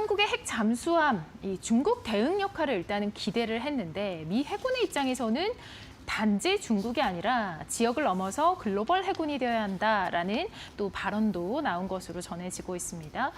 한국의 핵 잠수함, 이 중국 대응 역할을 일단은 기대를 했는데 미 해군의 입장에서는 단지 중국이 아니라 지역을 넘어서 글로벌 해군이 되어야 한다라는 또 발언도 나온 것으로 전해지고 있습니다.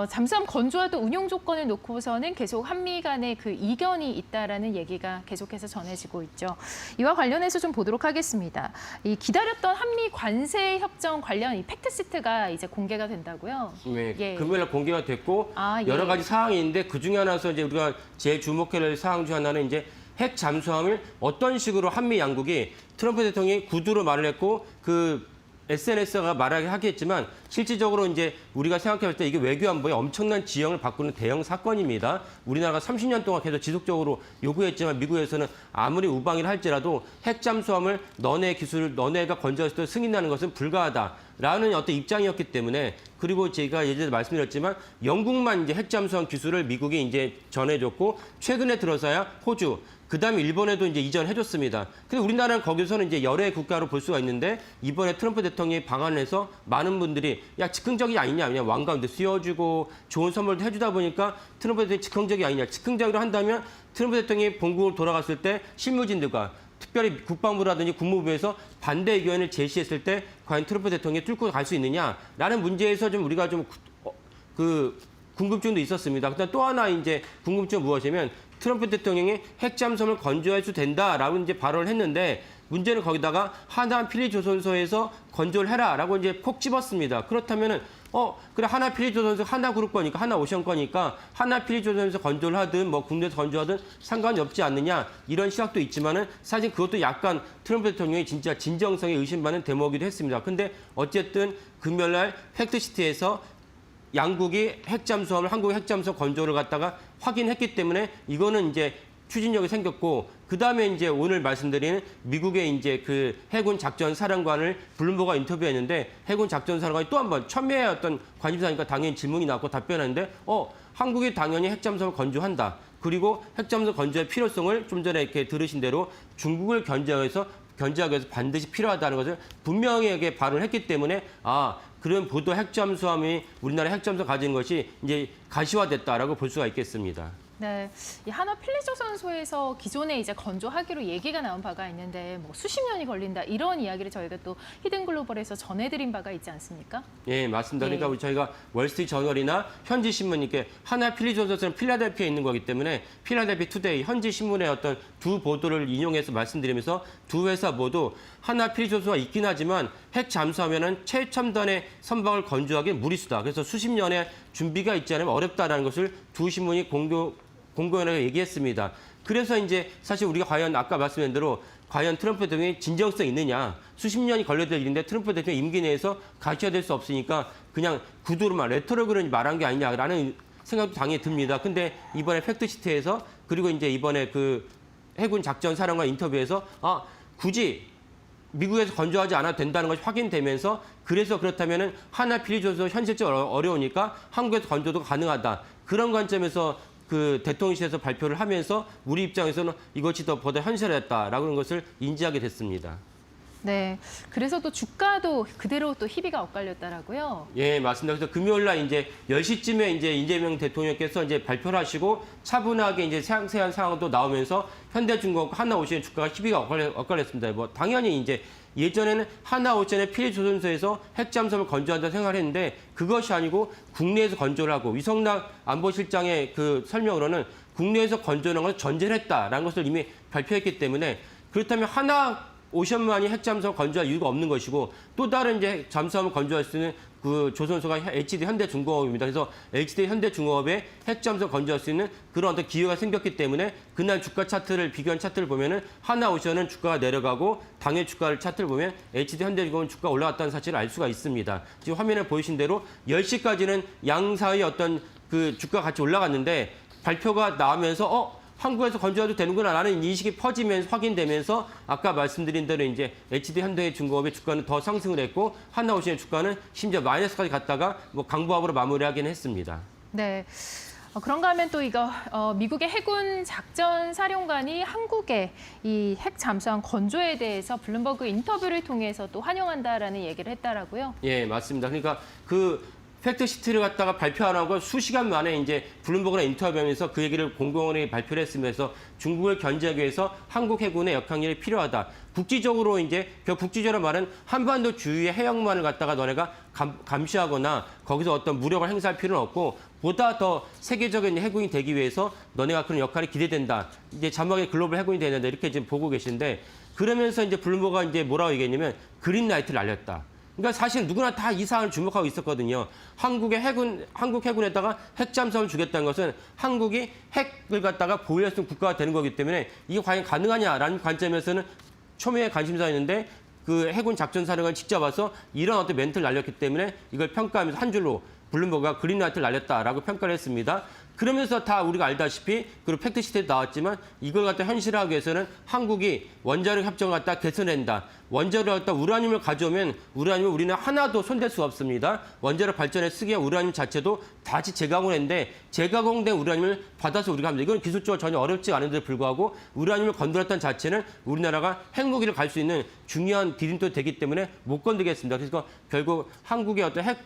잠수함 건조와 또 운용 조건을 놓고서는 계속 한미 간의 그 이견이 있다라는 얘기가 계속해서 전해지고 있죠. 이와 관련해서 좀 보도록 하겠습니다. 이 기다렸던 한미 관세 협정 관련 이 팩트시트가 이제 공개가 된다고요? 네, 예. 금요일 날 공개가 됐고 예. 여러 가지 사항이 있는데 그 중에 하나서 이제 우리가 제일 주목해야 될 사항 중 하나는 이제 핵 잠수함을 어떤 식으로 한미 양국이 트럼프 대통령이 구두로 말을 했고 그 SNS가 말하게 하겠지만 실질적으로 이제 우리가 생각해볼 때 이게 외교 안보에 엄청난 지형을 바꾸는 대형 사건입니다. 우리나라가 30년 동안 계속 지속적으로 요구했지만 미국에서는 아무리 우방이라 할지라도 핵 잠수함을 너네 기술을 너네가 건조했을 때 승인하는 것은 불가하다라는 어떤 입장이었기 때문에 그리고 제가 예전에 말씀드렸지만 영국만 이제 핵 잠수함 기술을 미국이 이제 전해줬고 최근에 들어서야 호주 그다음에 일본에도 이제 이전해줬습니다. 근데 우리나라는 거기서는 이제 열의 국가로 볼 수가 있는데 이번에 트럼프 대통령이 방한을 해서 많은 분들이 야 즉흥적이 아니냐, 그냥 왕가운데 씌워주고 좋은 선물도 해주다 보니까 트럼프 대통령이 즉흥적이 아니냐. 즉흥적으로 한다면 트럼프 대통령이 본국으로 돌아갔을 때 실무진들과 특별히 국방부라든지 국무부에서 반대 의견을 제시했을 때 과연 트럼프 대통령이 뚫고 갈 수 있느냐라는 문제에서 좀 우리가 좀 궁금증도 있었습니다. 그다음 또 하나 이제 궁금증은 무엇이냐면 트럼프 대통령이 핵 잠수함을 건조할 수 된다라고 이제 발언을 했는데 문제는 거기다가 하나 필리조선소에서 건조를 해라라고 이제 콕 집었습니다. 그렇다면은 그래 하나 필리조선소 하나 그룹 거니까 하나 오션 거니까 하나 필리조선소 건조를 하든 뭐 국내에서 건조하든 상관이 없지 않느냐 이런 시각도 있지만은 사실 그것도 약간 트럼프 대통령이 진짜 진정성에 의심받는 대목이기도 했습니다. 근데 어쨌든 금요일날 팩트시트에서 양국이 핵 잠수함을 한국의 핵 잠수함 건조를 갖다가 확인했기 때문에 이거는 이제 추진력이 생겼고 그다음에 이제 오늘 말씀드리는 미국의 이제 그 해군 작전 사령관을 블룸버그가 인터뷰했는데 해군 작전 사령관이 또 한 번 첨예의 어떤 관심사니까 당연히 질문이 나왔고 답변하는데 한국이 당연히 핵 잠수함을 건조한다. 그리고 핵 잠수함 건조의 필요성을 좀 전에 이렇게 들으신 대로 중국을 견제하기 위해서 반드시 필요하다는 것을 분명하게 발언을 했기 때문에 그런 보도 핵잠수함이 우리나라 핵잠수함 가진 것이 이제 가시화됐다라고 볼 수가 있겠습니다. 네, 이 하나 필리조선소에서 기존에 이제 건조하기로 얘기가 나온 바가 있는데 뭐 수십 년이 걸린다 이런 이야기를 저희가 또 히든글로벌에서 전해드린 바가 있지 않습니까? 예, 맞습니다. 예. 그러니까 저희가 월스트리트 저널이나 현지 신문 이렇게 하나 필리조선소는 필라델피아에 있는 거기 때문에 필라델피 투데이 현지 신문의 어떤 두 보도를 인용해서 말씀드리면서 두 회사 모두 하나 필리조선소가 있긴 하지만 핵 잠수하면은 최첨단의 선박을 건조하기 무리수다. 그래서 수십 년의 준비가 있지 않으면 어렵다라는 것을 두 신문이 공공연하게 얘기했습니다. 그래서 이제 사실 우리가 과연 아까 말씀드린 대로 과연 트럼프 대통령이 진정성이 있느냐. 수십 년이 걸려들 일인데 트럼프 대통령 임기 내에서 가시화될 수 없으니까 그냥 구두로만 레토릭으로 말한 게 아니냐라는 생각도 당연히 듭니다. 근데 이번에 팩트시트에서 그리고 이제 이번에 그 해군 작전 사령관 인터뷰에서 굳이 미국에서 건조하지 않아도 된다는 것이 확인되면서 그래서 그렇다면은 하나 필리조선소 현실적으로 어려우니까 한국에서 건조도 가능하다. 그런 관점에서 그 대통령실에서 발표를 하면서 우리 입장에서는 이것이 더 보다 현실했다라고 하는 것을 인지하게 됐습니다. 네, 그래서 또 주가도 그대로 또 희비가 엇갈렸다라고요? 예, 맞습니다. 그래서 금요일 날 이제 10시쯤에 이제 이재명 대통령께서 이제 발표를 하시고 차분하게 이제 상세한 상황도 나오면서 현대중공업 하나오션의 주가가 희비가 엇갈렸습니다. 뭐 당연히 이제 예전에는 하나오션의 필리조선소에서 핵잠수함을 건조한다 생각을 했는데 그것이 아니고 국내에서 건조를 하고 위성락 안보실장의 그 설명으로는 국내에서 건조하는 것을 전제를 했다라는 것을 이미 발표했기 때문에 그렇다면 오션만이 핵잠수함을 건조할 이유가 없는 것이고 또 다른 이제 잠수함을 건조할 수 있는 그 조선소가 HD 현대중공업입니다. 그래서 HD 현대중공업에 핵잠수함을 건조할 수 있는 그런 어떤 기회가 생겼기 때문에 그날 주가 차트를 비교한 차트를 보면은 하나오션은 주가가 내려가고 당일 주가를 차트를 보면 HD 현대중공업은 주가가 올라갔다는 사실을 알 수가 있습니다. 지금 화면에 보이신 대로 10시까지는 양사의 어떤 그 주가가 같이 올라갔는데 발표가 나오면서 한국에서 건조해도 되는구나 라는 인식이 퍼지면서 확인되면서 아까 말씀드린 대로 이제 HD 현대중공업의 주가는 더 상승을 했고 하나오션의 주가는 심지어 마이너스까지 갔다가 뭐 강보합으로 마무리하긴 했습니다. 네. 그런가 하면 또 이거 미국의 해군 작전 사령관이 한국의 이 핵 잠수함 건조에 대해서 블룸버그 인터뷰를 통해서 또 환영한다라는 얘기를 했다라고요? 예, 맞습니다. 그러니까 그 팩트시트를 갖다가 발표 안 하고 수시간 만에 이제 블룸버그랑 인터뷰하면서 그 얘기를 공공연히 발표를 했으면서 중국을 견제하기 위해서 한국 해군의 역할이 필요하다. 국지적으로 이제 그 국지적으로 말은 한반도 주위의 해역만을 갖다가 너네가 감시하거나 거기서 어떤 무력을 행사할 필요는 없고 보다 더 세계적인 해군이 되기 위해서 너네가 그런 역할이 기대된다. 이제 자막에 글로벌 해군이 되는데 이렇게 지금 보고 계신데 그러면서 이제 블룸버그가 이제 뭐라고 얘기했냐면 그린라이트를 날렸다. 그러니까 사실 누구나 다 이 사안을 주목하고 있었거든요. 한국 해군에다가 핵잠수함을 주겠다는 것은 한국이 핵을 갖다가 보유할 수 있는 국가가 되는 거기 때문에 이게 과연 가능하냐라는 관점에서는 초미의 관심사였는데 그 해군 작전사령관이 직접 와서 이런 어떤 멘트를 날렸기 때문에 이걸 평가하면서 한 줄로 블룸버그가 그린라이트를 날렸다라고 평가를 했습니다. 그러면서 다 우리가 알다시피 그리고 팩트시트에 나왔지만 이걸 갖다 현실화하기 위해서는 한국이 원자력 협정을 갖다 개선한다. 원자력 갖다 우라늄을 가져오면 우라늄을 우리는 하나도 손댈 수가 없습니다. 원자력 발전에 쓰기 위한 우라늄 자체도 다시 재가공을 했는데 재가공된 우라늄을 받아서 우리가 합니다. 이건 기술적으로 전혀 어렵지 않은데도 불구하고 우라늄을 건드렸던 자체는 우리나라가 핵무기를 갈 수 있는 중요한 디딤돌이 되기 때문에 못 건드리겠습니다. 그래서 결국 한국의 어떤 핵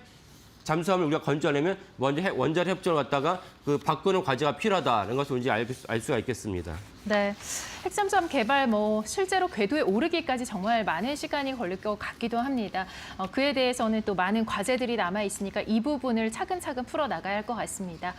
잠수함을 우리가 건져내면 먼저 원자력 협정을 갖다가 그 바꾸는 과제가 필요하다는 것을 이제 알 수가 있겠습니다. 네, 핵잠수함 개발 실제로 궤도에 오르기까지 정말 많은 시간이 걸릴 것 같기도 합니다. 그에 대해서는 또 많은 과제들이 남아 있으니까 이 부분을 차근차근 풀어 나가야 할 것 같습니다.